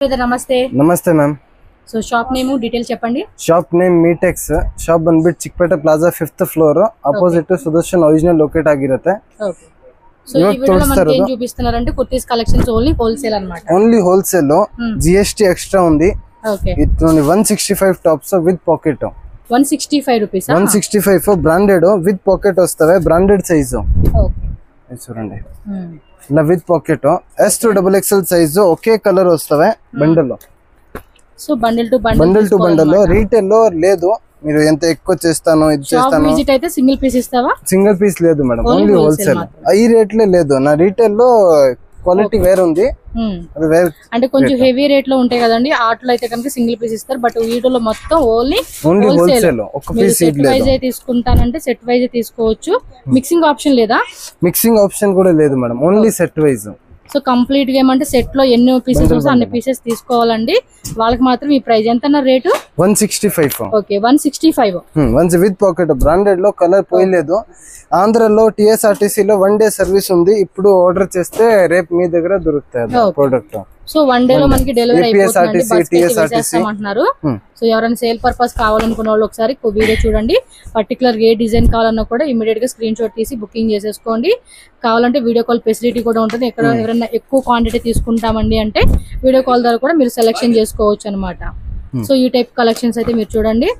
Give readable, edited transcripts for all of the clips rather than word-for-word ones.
నమస్తే నమస్తే ma'am. So shop name details చెప్పండి. Shop name Meetex. ಶಾಪ್ ಬಂದ್ಬಿಟ್ಟು Chikkapete plaza 5th floor opposite Sudarshan original locate ಆಗಿರುತ್ತೆ. ఓకే. సో ఈ వీడియోలో మనకి ఏం చూపిస్తున్నారంటే కుర్తీస్ కలెక్షన్స్ ఓన్లీ హోల్సేల్ అన్నమాట. ఓన్లీ హోల్సేల్ లో జిఎస్టీ ఎక్స్ట్రా ఉంది. ఓకే. ఇట్లోని 165 tops with pocket. 165 rupees. 165 branded with pocket వస్తావే, బ్రాండెడ్ సైజ్. ఓకే. ఇది చూడండి, ఇలా with pocket S to XXL size ఒకే కలర్ వస్తావే బండిల్ లో. సో బండిల్ టు బండిల్ లో రీటైల్ లో లేదు. మీరు ఎంత ఎక్కువ చేస్తాను ఇది చేస్తాను. విజిట్ అయితే సింగిల్ పీస్ ఇస్తావా? సింగిల్ పీస్ లేదు మేడం, ఓన్లీ హోల్సేల్. ఈ రేట్లే లేదు. నా రీటైల్ లో క్వాలిటీ వేరే ఉంది, అది వేరే. అంటే కొంచెం హెవీ రేట్ లో ఉంటాయి కదండి, ఆటలో అయితే కనుక సింగిల్ పీస్ ఇస్తారు. బట్ వీడియోలో మొత్తం ఓన్లీ హోల్సేల్. ఒక పీస్ సెట్ వైజ్ తీసుకుంటానంటే సెట్ వైజ్ తీసుకోవచ్చు. మిక్సింగ్ ఆప్షన్ లేదా? మిక్సింగ్ ఆప్షన్ కూడా లేదు madam, only set wise. So complete గా ఏమంటే సెట్ లో ఎన్ని పీసెస్ వస్తే అన్ని పీసెస్ తీసుకోవాలండి. వాళ్ళకి మాత్రం ఈ ప్రైస్ ఎంత rate? 165. Okay, 165. With pocket branded లో, కలర్ పోయలేదు. ఆంధ్రలో టిఎస్ఆర్టీసీ లో 1 day సర్వీస్ ఉంది. ఇప్పుడు ఆర్డర్ చేస్తే రేపు మీ దగ్గర దొరుకుతాయి ప్రోడక్ట్. సో 1 day లో మనకి డెలివరీ అయిపోతుందంటున్నారు. సో ఎవరైనా సేల్ పర్పస్ కావాలనుకున్న వాళ్ళు ఒకసారి వీడియో చూడండి. పర్టికులర్ ఏ డిజైన్ కావాలన్నా కూడా ఇమీడియట్ గా స్క్రీన్ షాట్ తీసి బుకింగ్ చేసేసుకోండి. కావాలంటే వీడియో కాల్ ఫెసిలిటీ కూడా ఉంటుంది. ఎక్కడ ఎవరైనా ఎక్కువ క్వాంటిటీ తీసుకుంటామండి అంటే వీడియో కాల్ ద్వారా కూడా మీరు సెలెక్షన్ చేసుకోవచ్చు అనమాట. సో ఈ టైప్ కలెక్షన్స్ అయితే మీరు చూడండి.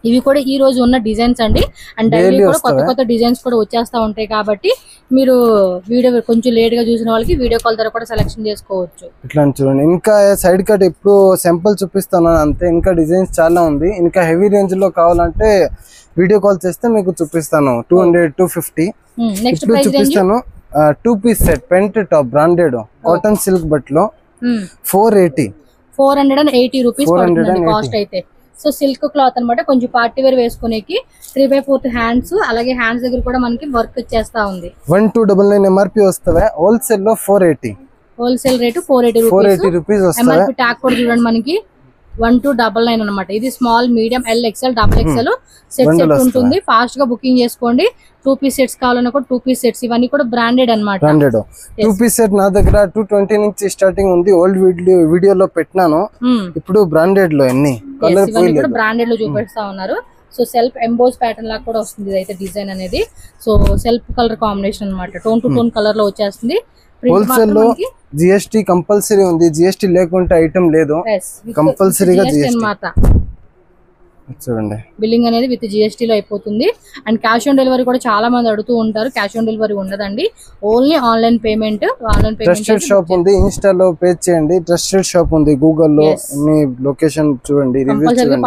ఇవి కూడా ఈ రోజు ఉన్న డిజైన్స్ అండి. అండ్ డైలీ కూడా కొత్త కొత్త డిజైన్స్ కూడా వచ్చేస్తా ఉంటాయి కాబట్టి మీరు వీడియో కొంచెం లేట్ గా చూసిన వాళ్ళకి వీడియో కాల్ ద్వారా కూడా సెలెక్షన్ చేసుకోవచ్చు. ఇట్లా చూడండి. ఇంకా సైడ్ కట్ ఇప్పుడు సింపుల్ చూపిస్తాను అంతే, ఇంకా డిజైన్స్ చాలా ఉంది. ఇంకా హెవీ రేంజ్ లో కావాలంటే వీడియో కాల్ చేస్తే మీకు చూపిస్తాను. 200 250. నెక్స్ట్ చూపిస్తాను 2 piece set pant top branded cotton silk బట్లో 480 రూపీస్ కాస్ట్ అయితే. సో సిల్క్ క్లాత్ అనమాట, కొంచెం పార్టీ వేర్ వేసుకునేకి 3/4 హ్యాండ్స్. అలాగే హ్యాండ్స్ దగ్గర కూడా మనకి వర్క్ చేస్తా ఉంది. 1299 ఎంఆర్పి వస్తావే, హోల్సేల్ లో 480. హోల్సేల్ రేటు 480 రూపీస్ వస్తాయి. ఎంఆర్పి ట్యాగ్ కూడా చూడండి మనకి 1299 అనమాట. ఇది small, medium, XL, XXL set ఉంటుంది. ఫాస్ట్ గా బుకింగ్ చేసుకోండి. 2 piece సెట్స్ కావాలన్నా కూడా 2 piece సెట్స్, ఇవన్నీ కూడా బ్రాండెడ్ అనమాట. 2 piece సెట్ నా దగ్గర 220 నుంచి స్టార్టింగ్ ఉంది. ఓల్డ్ వీడియోలో పెట్టినాను. ఇప్పుడు బ్రాండెడ్ లో ఎన్ని కలర్ కూడా బ్రాండెడ్ లో చూపిస్తా ఉన్నారు. సో సెల్ఫ్ ఎంబోస్ ప్యాటర్న్ లాగా కూడా వస్తుంది ఇదైతే డిజైన్ అనేది. సో సెల్ఫ్ కలర్ కాంబినేషన్ అనమాట, టోన్ టు టోన్ కలర్ లో వచ్చేస్తుంది. హోల్సేల్ లో జిఎస్టీ కంపల్సరీ ఉంది. జిఎస్టీ లేకుంటే ఐటమ్ లేదు, కంపల్సరీగా జిఎస్టీ. చూడండి, బిల్లింగ్ అనేది విత్ జిఎస్టీ లో అయిపోతుంది. అండ్ క్యాష్ ఆన్ డెలివరీ కూడా చాలా మంది అడుగుతూ ఉంటారు. క్యాష్ ఆన్ డెలివరీ ఉండదండి, only online payment. Trusted shop ఉంది, ఇన్స్టాలో పేజ్ చేయండి. ట్రస్టెడ్ షాప్ ఉంది, గూగుల్ లో మీ లొకేషన్ చూడండి,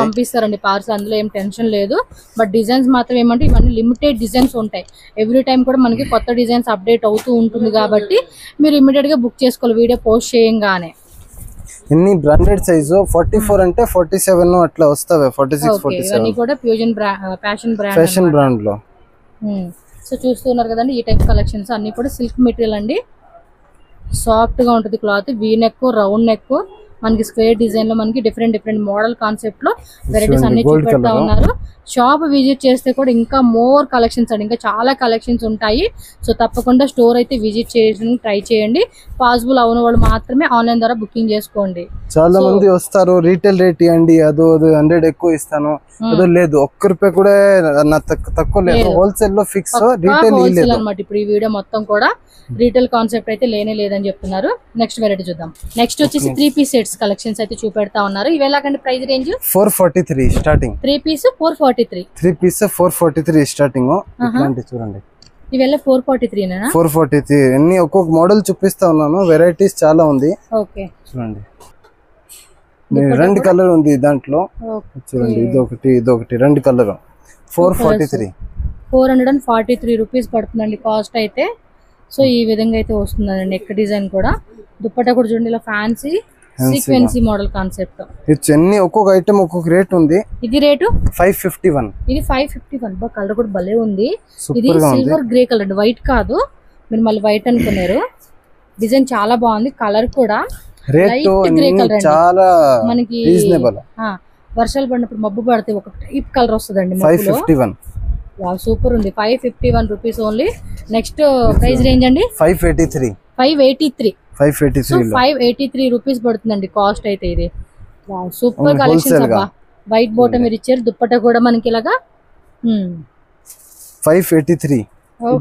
పంపిస్తారండి పార్సల్. అందులో ఏం టెన్షన్ లేదు. బట్ డిజైన్స్ మాత్రం ఏమంటే ఇవన్నీ లిమిటెడ్ డిజైన్స్ ఉంటాయి. ఎవ్రీ టైం కూడా మనకి కొత్త డిజైన్స్ అప్డేట్ అవుతూ ఉంటుంది కాబట్టి మీరు ఇమీడియట్ గా బుక్ చేసుకోవాలి వీడియో పోస్ట్ చేయంగానే. ఇన్ని బ్రాండెడ్ సైజు 44 అంటే 47 అట్లా వస్తావే. 46 47 కూడా ఫ్యూజన్ ఫ్యాషన్ బ్రాండ్ లో. సో చూస్తున్నారు కదండి, ఈ టైప్ కలెక్షన్స్ అన్ని కూడా సిల్క్ మెటీరియల్ అండి. సాఫ్ట్ గా ఉంటుంది cloth. V neck, round neck, మనకి స్క్వేర్ డిజైన్ లో మనకి డిఫరెంట్ మోడల్ కాన్సెప్ట్ లో వెరైటీస్ అన్ని చూపెడతా ఉన్నారు. షాప్ విజిట్ చేస్తే కూడా ఇంకా మోర్ కలెక్షన్స్ అండి, ఇంకా చాలా కలెక్షన్స్ ఉంటాయి. సో తప్పకుండా స్టోర్ అయితే విజిట్ చేయడానికి ట్రై చేయండి. పాసిబుల్ అవున వాళ్ళు మాత్రమే ఆన్లైన్ ద్వారా బుకింగ్ చేసుకోండి. చాలా మంది వస్తారు, రీటైల్ రేట్ ఇవ్వండి, అదో 100 ఎక్కువ ఇస్తాను, అదో లేదు, ₹1 కూడా తక్కువ లేదు. హోల్సేల్ లో ఫిక్స్, రీటైల్ అనమాట. ఇప్పుడు ఈ వీడియో మొత్తం కూడా రీటైల్ కాన్సెప్ట్ అయితే లేదని చెప్తున్నారు. నెక్స్ట్ వెరైటీ చూద్దాం. నెక్స్ట్ వచ్చేసి 3 piece సెట్స్ కలెక్షన్స్ అయితే చూపెడతా ఉన్నారు. ఇవి ఎలాగంటే price range 443 starting. 3 piece 443. 3 piece 443 starting. ఇట్లాంటి చూడండి, ఇవెల్లా 443 నేనా? 443 అన్ని ఒక్కొక్క మోడల్ చూపిస్తా ఉన్నాను. వెరైటీస్ చాలా ఉంది. ఓకే, చూడండి. 2 కలర్ ఉంది దాంట్లో. చూడండి, ఇదొకటి 2 కలర్. 443 రూపీస్ పడుతుందండి కాస్ట్ అయితే. సో ఈ విధంగా అయితే వస్తుందండి. నెక్ డిజైన్ కూడా, దుప్పట్టా కూడా చూడండి ఇలా ఫ్యాన్సీ సీక్వెన్సీ మోడల్ కాన్సెప్ట్. ఇవన్నీ ఒక్కొక్క ఐటమ్ ఒక్కొక్క రేట్ ఉంది. ఇది రేటు 551. ఇది 551. కలర్ కూడా భలే ఉంది. ఇది సిల్వర్ గ్రే కలర్, వైట్ కాదు. మీరు మళ్ళీ వైట్ అనుకున్నారు. డిజైన్ చాలా బాగుంది. కలర్ కూడా లైట్ గ్రే కలర్ చాలా మనకి వర్షాలు పడినప్పుడు మబ్బు పడితే ఒక టైప్ కలర్ వస్తుందండి. 551. సూపర్ ఉంది. 551 rupees only. Next price range అండి 583. 583. 583 లో 583 రూపీస్ పడుతుందండి కాస్ట్ అయితే. ఇది సూపర్ కలెక్షన్స్ అబ్బా. వైట్ బాటమ్ మీరు ఇచ్చారు, దుప్పట్టా కూడా మనకి ఇలాగా 583.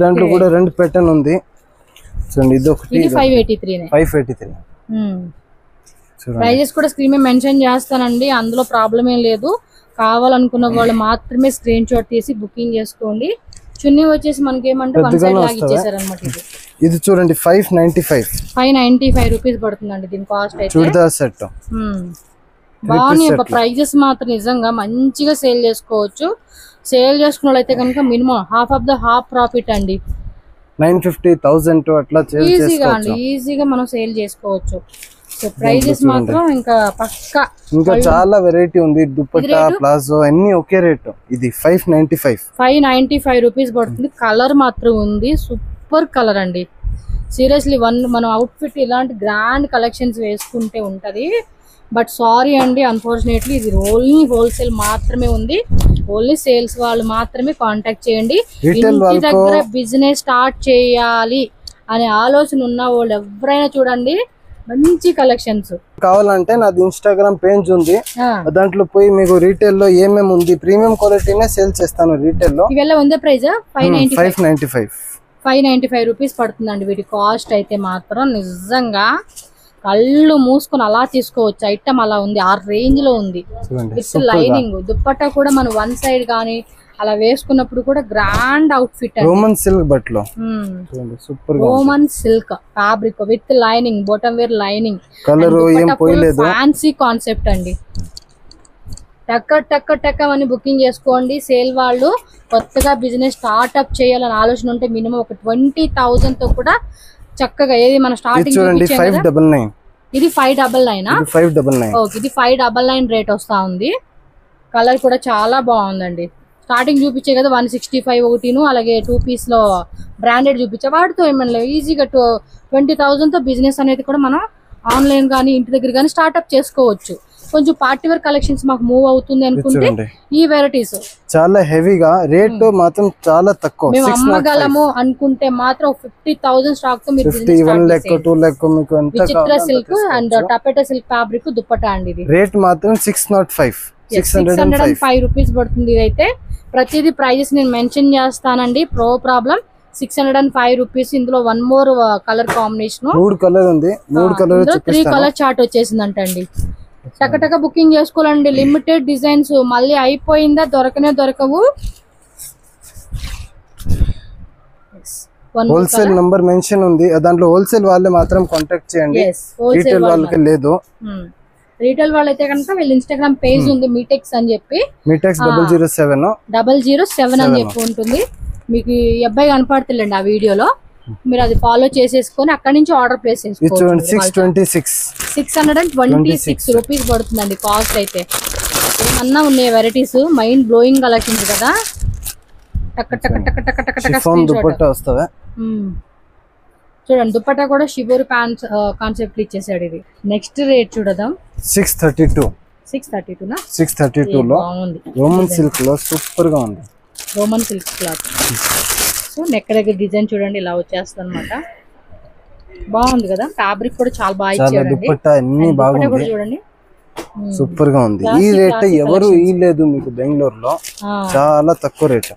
దాంట్లో కూడా రెండు ప్యాటర్న్ ఉంది చూడండి. ఇది ఒకటి 583. ప్రైజెస్ కూడా స్క్రీన్ మీద మెన్షన్ చేస్తానండి, అందులో ప్రాబ్లం ఏం లేదు. కావాలనుకున్న వాళ్ళు మాత్రమే స్క్రీన్ షాట్ తీసి బుకింగ్ చేసుకోండి. చున్నీ వచ్చేసి మనకి ఏమంటే వన్ సైడ్ లాగా ఇచ్చేసారు అనమాట. ఇది చూడండి 595 రూపీస్ పడుతుందండి దీని కాస్ట్ అయితే. చూడదా సెట్ బాగున్నాయి ప్రైజెస్ మాత్రం నిజంగా మంచిగా సేల్ చేసుకోవచ్చు. సేల్ చేసుకున్న వాళ్ళైతే కనుక minimum half of the half profit అండి. 950,000 అట్లా ఈజీగా అండి, ఈజీగా మనం సేల్ చేసుకోవచ్చు. సో ప్రైజెస్ మాత్రం ఇంకా పక్కా. ఇంకా చాలా వెరైటీ ఉంది, దుపట్టా ప్లాజో అన్ని ఒకే రేట్. ఇది 595 రూపీస్ పడుతుంది. కలర్ మాత్రం ఉంది, సూపర్ కలర్ అండి. సీరియస్లీ మనం అవుట్ఫిట్ ఇలాంటి గ్రాండ్ కలెక్షన్స్ వేసుకుంటే ఉంటది. బట్ సారీ అండి, అన్ఫార్చునేట్లీ ఇది ఓన్లీ హోల్సేల్ మాత్రమే ఉంది. ఓన్లీ సేల్స్ వాళ్ళు మాత్రమే కాంటాక్ట్ చేయండి. ఇంటి దగ్గర బిజినెస్ స్టార్ట్ చేయాలి అనే ఆలోచన ఉన్న వాళ్ళు ఎవరైనా చూడండి, మంచి కలెక్షన్స్ కావాలంటే నాది ఇన్స్టాగ్రామ్ పేజ్ ఉంది, దాంట్లో పోయి మీకు రీటైల్ లో ఏమేమి ఉంది ప్రీమియం క్వాలిటీనే సేల్ చేస్తాను. రీటైల్ లో ఇవెల్లా ఉంది ప్రైస్ 595 రూపీస్ పడుతుందండి. వీటి కాస్ట్ అయితే మాత్రం నిజంగా కళ్ళు మూసుకొని అలా తీసుకోవచ్చు. ఐటమ్ అలా ఉంది, ఆ రేంజ్ లో ఉంది. విత్ లైనింగ్ దుప్పట్టా కూడా మనం వన్ సైడ్ గానీ అలా వేసుకున్నప్పుడు కూడా గ్రాండ్ అవుట్ఫిట్. రోమన్ సిల్క్ బట్టలో super Roman silk fabric with lining, bottom wear lining, colour ఏం పోయలేదు, ఫ్యాన్సీ కాన్సెప్ట్ అండి. టక్క అని బుకింగ్ చేసుకోండి. సేల్ వాళ్ళు కొత్తగా బిజినెస్ స్టార్ట్అప్ చేయాలని ఆలోచన ఉంటే మినిమం ఒక 20,000 తో కూడా చక్కగా ఏది మన స్టార్టింగ్ చూడండి 599. ఇది 599. ఓకే, ఇది 599 రేట్ వస్తా ఉంది. కలర్ కూడా చాలా బాగుందండి. స్టార్టింగ్ చూపించే కదా 165 ఒకటిను, అలాగే 2 పీస్ లో బ్రాండెడ్ చూపించే. వాటితో ఏమన్నా ఈజీగా 20,000 తో బిజినెస్ అనేది కూడా మనం ఆన్లైన్ గానీ ఇంటి దగ్గర గానీ స్టార్ట్అప్ చేసుకోవచ్చు. కొంచెం పార్టీ వేర్ కలెక్షన్స్ మాకు మూవ్ అవుతుంది అనుకుంటే ఈ వెరైటీస్ చాలా హెవీగా రేట్ మాత్రం చాలా తక్కువ. మేము అమ్మగలము అనుకుంటే మాత్రం 50,000 స్టాక్ తో మీరు Vichitra silk and taffeta silk fabric dupatta అండి. ఇది రేట్ మాత్రం 605 రూపీస్ పడుతుంది. ఇదైతే ప్రతిదీ ప్రైజెస్ నేను మెన్షన్ చేస్తానండి. ప్రో ప్రాబ్లం 605 రూపీస్. ఇందులో one more colour combination, 3 colour ఉంది. 3 కలర్ చార్ట్ వచ్చేసిందంట అండి. టక బుకింగ్ చేసుకోవాలండి. లిమిటెడ్ డిజైన్స్, మళ్ళీ అయిపోయిందా దొరకవు. హోల్సేల్ నంబర్ మెన్షన్ ఉంది, దాంట్లో హోల్సేల్ వాళ్ళే మాత్రం కాంటాక్ట్ చేయండి, రీటైల్ వాళ్ళకి లేదు. రీటైల్ వాళ్ళైతే కనుక వీళ్ళ ఇన్స్టాగ్రామ్ పేజ్ ఉంది మీటెక్స్ అని చెప్పి, మీటెక్స్ 007 అని చెప్పి ఉంటుంది. మీకు ఈ అబ్బాయి కనపడుతుందండి ఆ వీడియోలో, మీరు అది ఫాలో చేసేసుకొని అక్కడ నుంచి ఆర్డర్ ప్లేస్ చేసుకోవచ్చు. 626 రూపీస్ పడుతుందండి కాస్ట్ అయితే. ఏమన్నా ఉన్నాయి వెరైటీస్, మైండ్ బ్లోయింగ్ కలెక్షన్స్ కదా. చూడండి దుపట్టా కూడా షిబోరి ప్యాంట్స్ కాన్సెప్ట్ ఇచ్చేసాడు. ఇది నెక్స్ట్ రేట్ చూడదాం. 632 లో రోమన్ సిల్క్ లో సూపర్ గా ఉంది. Roman silk cloth. So neck దగ్గర డిజైన్ చూడండి ఇలా వచ్చేస్తుంది అనమాట. బాగుంది కదా, ఫ్యాబ్రిక్ కూడా చాలా బాగా ఇచ్చాడు. దుపట్టా అన్ని బాగుంది, చూడండి సూపర్ గా ఉంది. ఈ రేట్ ఎవరు ఇలేదు మీకు బెంగళూరులో, చాలా తక్కువ రేట్.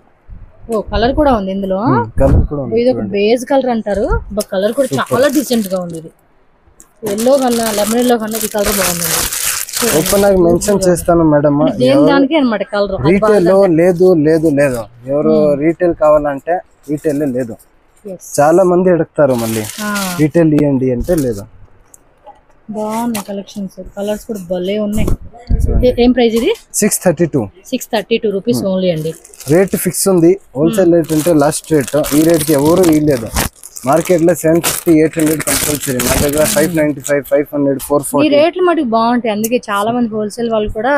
ఓ కలర్ కూడా ఉంది ఇందులో. ఇది ఒక బేస్ కలర్ అంటారు, కలర్ కూడా చాలా డీసెంట్ గా ఉంది. ఇది ఎల్లో కన్నా లెమన్ ఎల్లో కన్నా ఈ కలర్ బాగుందండి. ఓపెన్ గా మెన్షన్ చేస్తాను మేడం, దానికి అన్నమాట కలర్. రీటైల్ లో లేదు. ఎవరు రీటైల్ కావాలంటే రీటైల్ లేదు. చాలా మంది అడుగుతారు మళ్ళీ రీటైల్ ఇవ్వండి అంటే లేదు. బాగున్నాయి కలెక్షన్స్, కలర్స్ కూడా భలే ఉన్నాయి. ఏం ప్రైస్ ఇది? 632 రూపీస్ ఓన్లీ అండి. రేట్ ఫిక్స్ ఉంది, హోల్సేల్ రేట్ అంటే లాస్ట్ రేట్. ఈ రేట్ కి ఎవరు ఇవ్వలేదు. మార్కెట్ లో 750, 800 కంపల్సరీ. నా దగ్గర 595, 500, 440 ఈ రేట్లు మటుకు బాగుంటాయి. అందుకే చాలా మంది హోల్సేల్ వాళ్ళు కూడా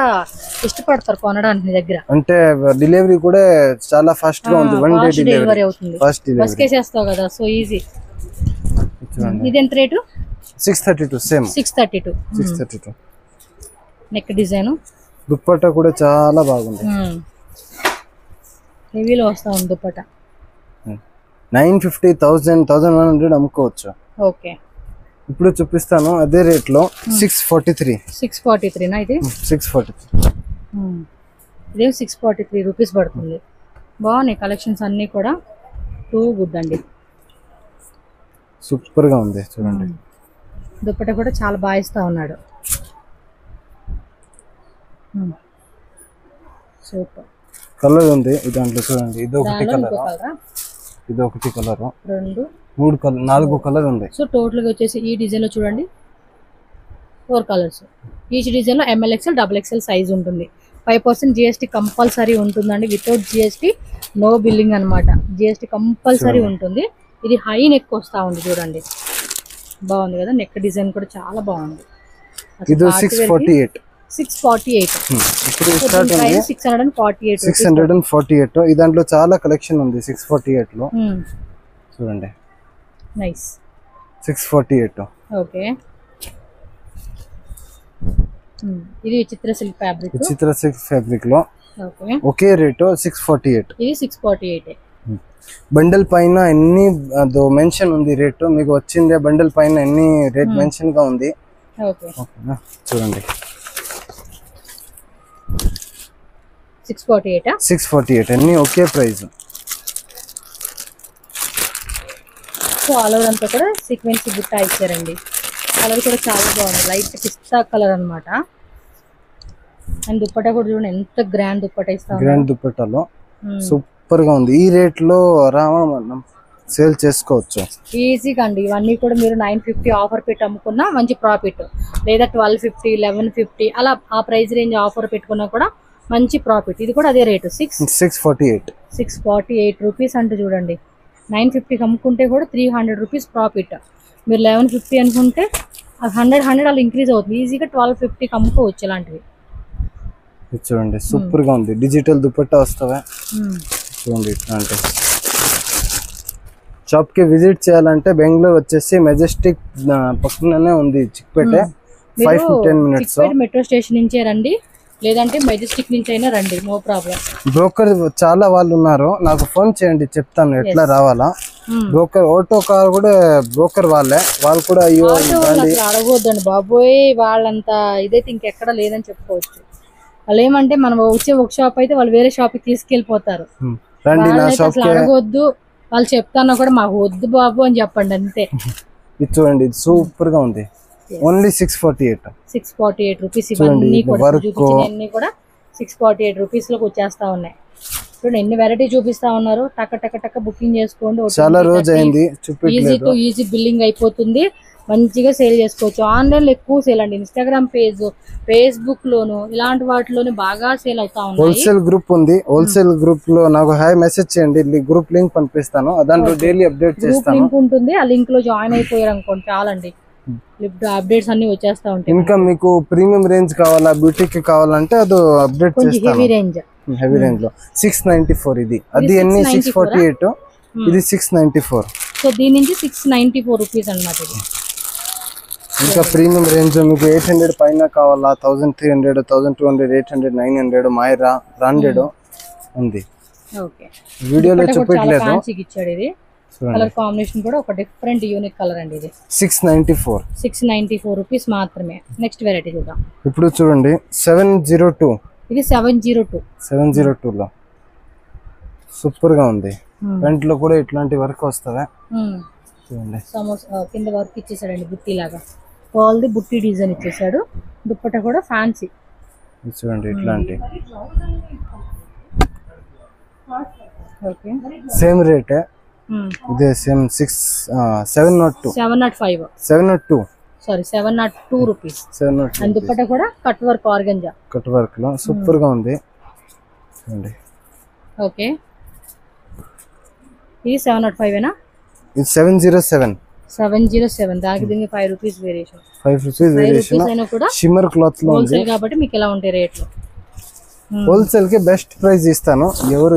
ఇష్టపడతారు కొనడానికి మీ దగ్గర. అంటే డెలివరీ కూడా చాలా ఫాస్ట్ గా ఉంది. 1 డే డెలివరీ అవుతుంది. బస్ కేసేస్తావు కదా, సో ఈజీ. ఇది ఎంత rate? 632 same. 632 neck design. Dupatta కూడా చాలా బాగుంది. హెవీలో వస్తా ఉంది దుప్పట్టా. 950, 1100 అమ్ముకోవచ్చు. ఓకే, ఇప్పుడు చూపిస్తాను అదే రేట్ లో 643. 643 నా ఇది? 643. ఇదే 643 రూపీస్ పడుతుంది. బాగున్నాయి కలెక్షన్స్ అన్ని కూడా, టూ గుడ్ అండి. సూపర్ గా ఉంది చూడండి. దుప్పట కూడా చాలా బాగా ఇస్తా ఉన్నాడు. సూపర్ కలర్ ఉంది దాంట్లో చూడండి. ఇది ఒకటి కలర్, ఇది ఒకటి కలర్, 2 3 కలర్, 4 కలర్ ఉంది. సో టోటల్ గా వచ్చేసి ఈ డిజైన్ లో చూడండి 4 కలర్స్. ఈచ్ డిజైన్ లో MLXL XXL సైజ్ ఉంటుంది. 5% GST కంపల్సరీ ఉంటుందండి. వితౌట్ GST నో బిల్లింగ్ అనమాట. GST కంపల్సరీ ఉంటుంది. ఇది హై నెక్ వస్తా ఉంది చూడండి, బాగుంది కదా. నెక్ డిజైన్ కూడా చాలా బాగుంది. ఇది 648. 648. ఇప్పుడు స్టార్ట్ ఉంది 648. 648. ఈ దాంట్లో చాలా కలెక్షన్ ఉంది 648 లో. చూడండి నైస్. 648. ఓకే, ఇది చిత్ర సిల్క్ ఫ్యాబ్రిక్. చిత్ర సిల్క్ ఫ్యాబ్రిక్ లో ఓకే, ఒకే రేటు 648. ఇది 648. బండల్ పైన ఎన్ని మెన్షన్ ఉంది రేటు, మీకు వచ్చిందే బండల్ పైన ఎన్ని రేట్ మెన్షన్ గా ఉంది. ఓకే, చూడండి 648. 648 అన్ని ఒకే ప్రైస్. సో ఆల్ ఓవర్ అంతా కూడా సీక్వెన్స్ బుట్ట ఇచ్చారండి. కలర్ కూడా చాలా బాగుంది, లైట్ పిస్తా కలర్ అన్నమాట. అండ్ దుప్పట కూడా చూడండి ఎంత గ్రాండ్ దుప్పట ఇస్తాం. గ్రాండ్ దుప్పటలో సూపర్ గా ఉంది. ఈ రేట్ లో మనం సేల్ చేసుకోవచ్చు ఈజీగా అండి. ఇవన్నీ కూడా మీరు 950 ఆఫర్ పెట్టి అమ్ముకున్నా మంచి ప్రాఫిట్, లేదా 1250 1150 అలా ఆ ప్రైస్ రేంజ్ ఆఫర్ పెట్టుకున్నా కూడా మంచి ప్రాఫిట్. ఇది కూడా అదే రేటు 648 రూపీస్ అంటే చూడండి. 950కి అమ్ముకుంటే కూడా 300 రూపీస్ ప్రాఫిట్. మీరు 1150 అనుకుంటే 100 అలా ఇంక్రీజ్ అవుతుంది. ఈజీగా 1250కి అమ్ముకోవచ్చు ఇలాంటివి. చూడండి సూపర్ గా ఉంది. డిజిటల్ దుపట్టా వస్తావా చూడండి. ఇట్లా అంటే షాప్ కి విజిట్ చేయాలంటే బెంగళూరు వచ్చేసి మెజెస్టిక్ పక్కనే ఉంది Chickpet. 5 to 10 minutes metro station నుంచే రండి, లేదంటే మెజెస్టిక్ నుంచి అయినా రండి, నో ప్రాబ్లం. బ్రోకర్ చాలా వాళ్ళు ఉన్నారు, నాకు ఫోన్ చేయండి చెప్తాను ఎట్లా రావాలా. బ్రోకర్ ఆటో కార్ కూడా బ్రోకర్ వాళ్ళే, వాళ్ళు కూడా అయ్యో అడగొద్దండి బాబోయ్, వాళ్ళంతా ఇదైతే ఇంకెక్కడ లేదని చెప్పుకోవచ్చు. వాళ్ళు ఏమంటే మనం వచ్చే ఒక షాప్ అయితే వాళ్ళు వేరే షాప్ కి తీసుకెళ్లిపోతారు. అసలు అడగొద్దు, వాళ్ళు చెప్తాను కూడా మాకు వద్దు బాబు అని చెప్పండి అంతే. ఇది చూడండి సూపర్ గా ఉంది. Only 648 rupees. ఇవన్నీ కూడా చూపించినవన్నీ కూడా 648 రూపీస్ లోకి వచ్చేస్తా ఉన్నాయి. చూడండి ఎన్ని వెరైటీ చూపిస్తా ఉన్నారు. టక్క టక్క టక్క బుకింగ్ చేసుకోండి. చాలా రోజు అయింది, ఈజీ టు ఈజీ బిల్లింగ్ అయిపోతుంది. మంచిగా సేల్ చేసుకోవచ్చు. ఆన్లైన్ లో ఎక్కువ సేల్ అండి. ఇన్స్టాగ్రామ్ పేజ్, ఫేస్బుక్ లోను ఇలాంటి వాటిలోనే బాగా సేల్ అవుతా ఉన్నాయి. హోల్సేల్ గ్రూప్ ఉంది. హోల్సేల్ గ్రూప్ లో నాకు హాయ్ మెసేజ్ చేయండి, గ్రూప్ లింక్ పంపిస్తాను. దాంట్లో డైలీ అప్డేట్ చేస్తాను. లింక్ ఉంటుంది, ఆ లింక్ లో జాయిన్ అయిపోయారు అనుకోండి చాలండి, అప్డేట్స్ అన్ని వచ్చేస్తా ఉంటాయి. ఇంకా మీకు ప్రీమియం రేంజ్ కావాలా, బ్యూటీకి కావాలంటే అది అప్డేట్ చేస్తాను. హెవీ రేంజ్ లో 694. ఇది అది ఎన్ని 648, ఇది 694. సో దీని నుంచి 694 రూపీస్ అన్నమాట. ఇది ఇంకా ప్రీమియం రేంజ్ మీకు 800 పైన కావాలా, 1300, 1200, 800, 900 మైరా బ్రాండెడ్ ఉంది. ఓకే, వీడియోలో చూపించలేదు. ఇది కలర్ కాంబినేషన్ కూడా ఒక డిఫరెంట్ యూనిక్ కలర్ అండి. ఇది 694 రూపీస్ మాత్రమే. నెక్స్ట్ వెరైటీ చూద్దాం. ఇప్పుడు చూడండి 702. ఇది 702 లో సూపర్ గా ఉంది. ఫ్రంట్ లో కూడా ఇట్లాంటి వర్క్ వస్తుందా చూడండి. కింద వర్క్ ఇచ్చేసాడండి బుట్టి లాగా, ఆల్ ది బుట్టి డిజైన్ ఇచ్చేసాడు. దుప్పట కూడా ఫ్యాన్సీ చూడండి ఇట్లాంటి. ఓకే, సేమ్ రేట్ ఇదే same 702 sorry 702 rupees. 702. And dupatta కూడా cut work organza, cut work లో సూపర్ గా ఉంది చూడండి. ఓకే, ఇది 705 ఏనా? ఇది 707. దానికి దీనికి 5 రూపీస్ వేరియేషన్. 5 రూపీస్ వేరియేషన్ అయినా కూడా షిమ్మర్ క్లాత్ లో ఉంది కాబట్టి మీకు ఎలా ఉంటాయి రేట్లు. హోల్సేల్ కి బెస్ట్ ప్రైస్ ఇస్తాను. ఎవరు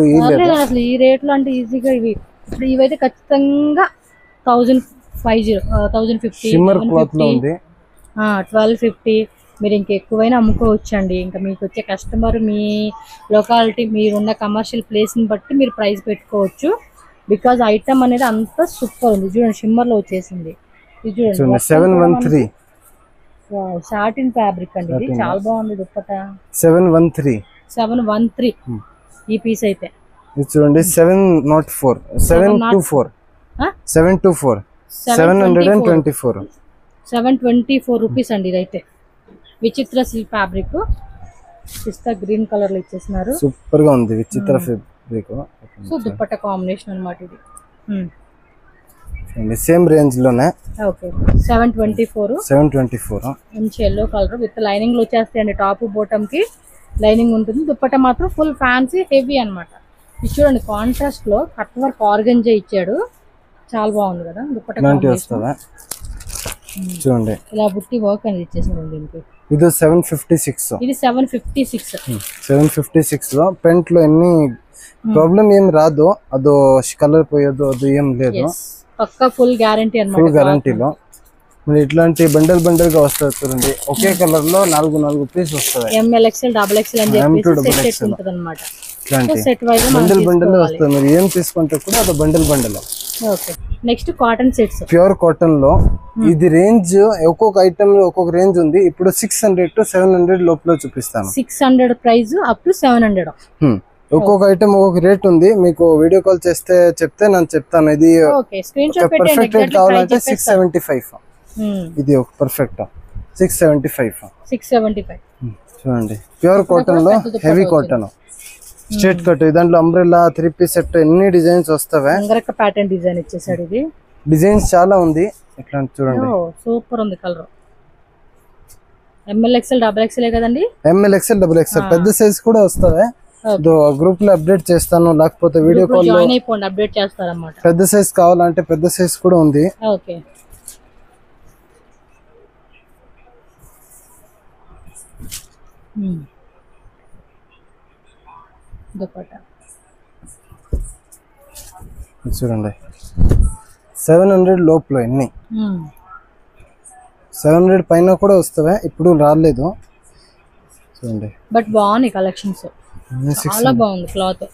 అసలు ఈ రేట్లు అంటే ఈజీగా ఇప్పుడు ఇవైతే ఖచ్చితంగా 1050 షిమ్మర్ క్లాత్ లో ఉంది. 1250. మీరు ఇంకెక్కువైనా అమ్ముకోవచ్చండి. ఇంకా మీకు వచ్చే కస్టమర్ మీ లొకాలిటీ, మీరున్న కమర్షియల్ ప్లేస్ని బట్టి మీరు ప్రైస్ పెట్టుకోవచ్చు. బికాజ్ ఐటమ్ అనేది అంత సూపర్ ఉంది చూడండి. షిమ్మర్లో వచ్చేసింది, ఇది చూడండి చూడండి 713 సాటిన్ ఫ్యాబ్రిక్ అండి, ఇది చాలా బాగుంది దుప్పటా. 713 ఈ పీస్ అయితే ఇది చూడండి 704 724 724 724 రూపీస్ అండి. ఇదైతే విచిత్ర సిల్క్ ఫ్యాబ్రిక్, పిస్తా గ్రీన్ కలర్ లో ఇచ్చేస్తున్నారు. సూపర్ గా ఉంది విచిత్ర ఫ్యాబ్రిక్. సో దుప్పట్ట కాంబినేషన్ అన్నమాట ఇది. సేమ్ రేంజ్ లోనే. ఓకే 724 మంచి ఎల్లో కలర్ విత్ లైనింగ్ లో వచ్చేస్తాయండి. టాప్ బాటమ్ కి లైనింగ్ ఉంటుంది. దుప్పట్ట మాత్రం ఫుల్ ఫ్యాన్సీ హెవీ అన్నమాట. ఇది చూడండి కాంట్రాస్ట్ లో కట్ వర్క్ ఆర్గంజా ఇచ్చాడు, చాలా బాగుంది కదా దుప్పట్ట. చూడండి ఇలా బుట్టి వర్క్ అనేది ఇచ్చేసాను దీనికి. ఇది 756 ఇది 756 లో పెంట్ లో ఎన్ని ప్రాబ్లం ఏం రాదు, అదో కలర్ పోయేదో అది ఏం లేదు, పక్కా ఫుల్ గ్యారంటీ అన్నమాట. ఫుల్ గ్యారంటీలో మరి ఇట్లాంటి బండల్ బండల్ గా వస్తుంది చూడండి. ఒకే కలర్ లో 4 పీస్ వస్తుంది. ఎంఎల్ ఎక్స్ఎల్ డబుల్ ఎక్స్ఎల్ అని చెప్పేసి సెట్ ఉంటుంది అన్నమాట. ఇట్లాంటి బండల్ బండల్ వస్తుంది. మీరు ఏం తీసుకుంటే కూడా అది bundle bundle. Okay next cotton sets, pure cotton లో. ఇది రేంజ్ ఒక్కొక్క ఐటమ్ లో ఒక్కొక్క రేంజ్ ఉంది. ఇప్పుడు 600 to 700 లోపల చూపిస్తాను. 600 ప్రైస్ అప్ టు 700. ఒక్కొక్క ఐటమ్ ఒక్కొక్క రేట్ ఉంది. మీకు వీడియో కాల్ చేస్తే చెప్తే నేను చెప్తాను. ఇది పర్ఫెక్ట్ రేట్ కావాలంటే 675. ఇది ఒక పర్ఫెక్ట్ 675. చూడండి ప్యూర్ కాటన్ లో హెవీ కాటన్ స్ట్రేట్ కట్. దాంట్లో అంబ్రెల్లా 3 పీస్ సెట్ ఎన్ని డిజైన్స్ వస్తావే. ప్యాటర్న్ డిజైన్ ఇచ్చేసాడు. ఇది డిజైన్స్ చాలా ఉంది. ఇట్లా చూడండి సూపర్ ఉంది colour. M L XL double XL కదండి. ఎంఎల్ ఎక్స్ఎల్ డబుల్ ఎక్స్ఎల్ పెద్ద సైజ్ కూడా వస్తావే. గ్రూప్ లో అప్డేట్ చేస్తాను, లేకపోతే వీడియో కాల్ లో అప్డేట్ చేస్తారన్నమాట. పెద్ద సైజ్ కావాలంటే పెద్ద సైజ్ కూడా ఉంది. ఓకే చూడండి 700 లోపల ఎన్ని 700 పైన కూడా వస్తావా, ఇప్పుడు రాలేదు. చూడండి బట్ బాగున్నాయి కలెక్షన్స్, చాలా బాగుంది క్లాత్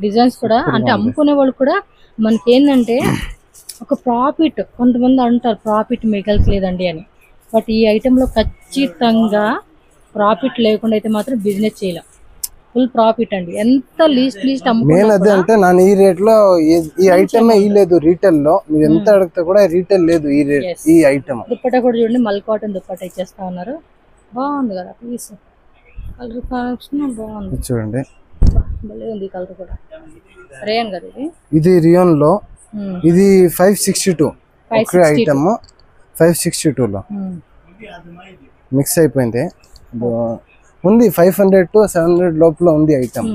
డిజైన్స్ కూడా. అంటే అమ్ముకునే వాళ్ళు కూడా మనకి ఏంటంటే ఒక ప్రాఫిట్, కొంతమంది అంటారు ప్రాఫిట్ మిగలట్లేదండి అని, బట్ ఈ ఐటెంలో ఖచ్చితంగా ప్రాఫిట్ లేకుండా అయితే మాత్రం బిజినెస్ చేయలేం. ఫుల్ ప్రాఫిట్ అండి. ఎంత లీస్ట్ మెయిన్ అదే అంటే ನಾನು ఈ రేట్ లో ఈ ఐటమ్ ఈ లేదు రీటైల్ లో. మీరు ఎంత అడిగితే కూడా రీటైల్ లేదు ఈ రేట్ ఈ ఐటమ్. దుప్పట్టా కూడా చూడండి మల్ కాటన్ దుప్పట్టా ఇచ్చేస్తా ఉన్నారు. బాగుంది కదా పీస్, కలర్ కాంబినేషన్ బాగుంది. చూడండి భలే ఉంది కలర్ కూడా. రేయన్ కదా ఇది. ఇది రియాన్ లో. ఇది 562 ఒకే ఐటమ్ 562 లో మిక్స్ అయిపోయింది. ఉంది 500 to 700 లోపల ఉంది ఐటమ్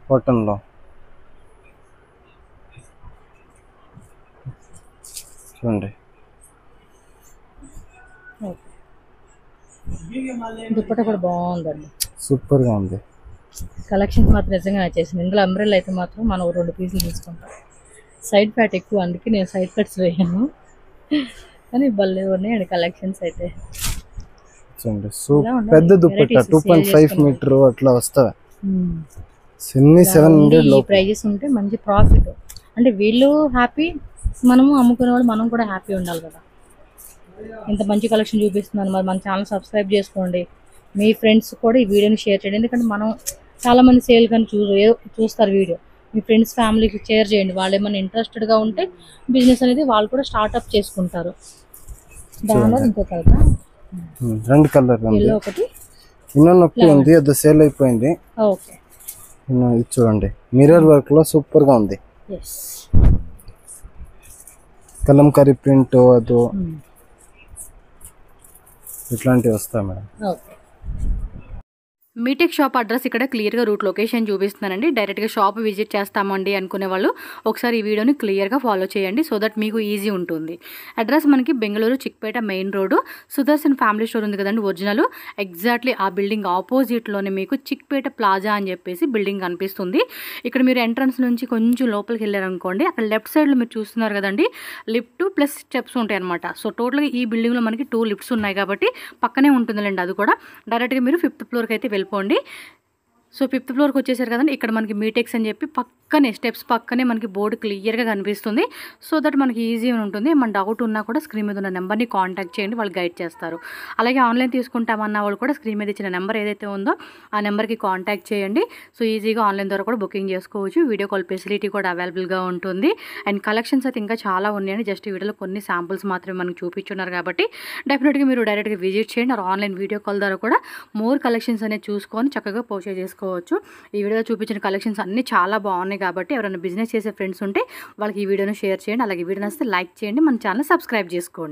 కాటన్ లో. చూడండి దుప్పట్టా కూడా బాగుందండి, సూపర్ గా ఉంది. కలెక్షన్స్ మాత్రం నిజంగా నచ్చేసింది. ఇందులో అంబ్రెల్లా అయితే మాత్రం మనం 2 పీసులు తీసుకుంటాం. సైడ్ ప్యాట్ ఎక్కువ, అందుకే నేను సైడ్ కట్స్ వేయను, కానీ భలే ఉన్నాయండి కలెక్షన్స్ అయితే. పెద్ద దుప్పట్టా 2.5 మీటర్ అట్లా వస్తాయి. 700 లో ప్రైజెస్ ఉంటే మంచి ప్రాఫిట్. అంటే వీళ్ళు హ్యాపీ, మనము అమ్ముకునే వాళ్ళు మనం కూడా హ్యాపీ ఉండాలి కదా. ఇంత మంచి కలెక్షన్ చూపిస్తున్నాను. మరి మన ఛానల్ సబ్స్క్రైబ్ చేసుకోండి, మీ ఫ్రెండ్స్ కూడా ఈ వీడియోని షేర్ చేయండి. ఎందుకంటే మనం చాలా మంది సేల్ కానీ చూస్తారు వీడియో. మీ ఫ్రెండ్స్ ఫ్యామిలీకి షేర్ చేయండి. వాళ్ళు ఏమైనా ఇంట్రెస్టెడ్గా ఉంటే బిజినెస్ అనేది వాళ్ళు కూడా స్టార్ట్అప్ చేసుకుంటారు. దానిలో ఇంకో కలర్, 2 కలర్ ఉంది. ఒకటి ಇನ್ನೊಂದು ఉంది, అది సేల్ అయిపోయింది. ఓకే ఇది చూడండి మిర్రర్ వర్క్ లో సూపర్ గా ఉంది. కలంకారీ ప్రింట్ అది ఇట్లాంటివి వస్తాయి మేడం. ఓకే మీటెక్ షాప్ అడ్రస్ ఇక్కడ క్లియర్గా రూట్ లొకేషన్ చూపిస్తున్నానండి. డైరెక్ట్గా షాప్ విజిట్ చేస్తామండి అనుకునే వాళ్ళు ఒకసారి ఈ వీడియోని క్లియర్గా ఫాలో చేయండి, సో దట్ మీకు ఈజీ ఉంటుంది. అడ్రస్ మనకి Bengaluru Chickpet main road Sudarshan family store ఉంది కదండి ఒరిజినల్, ఎగ్జాక్ట్లీ ఆ బిల్డింగ్ ఆపోజిట్లోనే మీకు చిక్పేట ప్లాజా అని చెప్పేసి బిల్డింగ్ కనిపిస్తుంది. ఇక్కడ మీరు ఎంట్రన్స్ నుంచి కొంచెం లోపలికి వెళ్ళారనుకోండి, అక్కడ లెఫ్ట్ సైడ్లో మీరు చూస్తున్నారు కదండి లిఫ్ట్ ప్లస్ స్టెప్స్ ఉంటాయి అనమాట. సో టోటల్గా ఈ బిల్డింగ్లో మనకి 2 లిఫ్ట్స్ ఉన్నాయి కాబట్టి పక్కనే ఉంటుందిలేండి. అది కూడా డైరెక్ట్గా మీరు 5th ఫ్లోర్కి అయితే వెళ్ళిపోండి. సో 5th ఫ్లోర్కి వచ్చేసారు కదండి, ఇక్కడ మనకి మీటెక్స్ అని చెప్పి స్టెప్స్ పక్కనే మనకి బోర్డు క్లియర్గా కనిపిస్తుంది. సో దట్ మనకి ఈజీ ఉంటుంది. మన డౌట్ ఉన్నా కూడా స్క్రీన్ మీద ఉన్న నెంబర్ని కాంటాక్ట్ చేయండి, వాళ్ళు గైడ్ చేస్తారు. అలాగే ఆన్లైన్ తీసుకుంటామన్న వాళ్ళు కూడా స్క్రీన్ మీద ఇచ్చిన నెంబర్ ఏదైతే ఉందో ఆ నెంబర్కి కాంటాక్ట్ చేయండి. సో ఈజీగా ఆన్లైన్ ద్వారా కూడా బుకింగ్ చేసుకోవచ్చు. వీడియో కాల్ ఫెసిలిటీ కూడా అవైలబుల్గా ఉంటుంది. అండ్ కలెక్షన్స్ అయితే ఇంకా చాలా ఉన్నాయండి. జస్ట్ ఈ వీడియోలో కొన్ని శాంపుల్స్ మాత్రమే మనకు చూపించున్నారు కాబట్టి డెఫినెట్గా మీరు డైరెక్ట్గా విజిట్ చేయండి. ఆన్లైన్ వీడియో కాల్ ద్వారా కూడా మోర్ కలెక్షన్స్ అనేది చూసుకొని చక్కగా పర్చేజ్ చేసుకోవచ్చు. ఈ వీడియోలో చూపించిన కలెక్షన్స్ అన్నీ చాలా బాగున్నాయి కాబట్టి ఎవరైనా బిజినెస్ చేసే ఫ్రెండ్స్ ఉంటే వాళ్ళకి ఈ వీడియోను షేర్ చేయండి. అలాగే వీడియో నచ్చితే లైక్ చేయండి, మన ఛానల్ సబ్స్క్రైబ్ చేసుకోండి.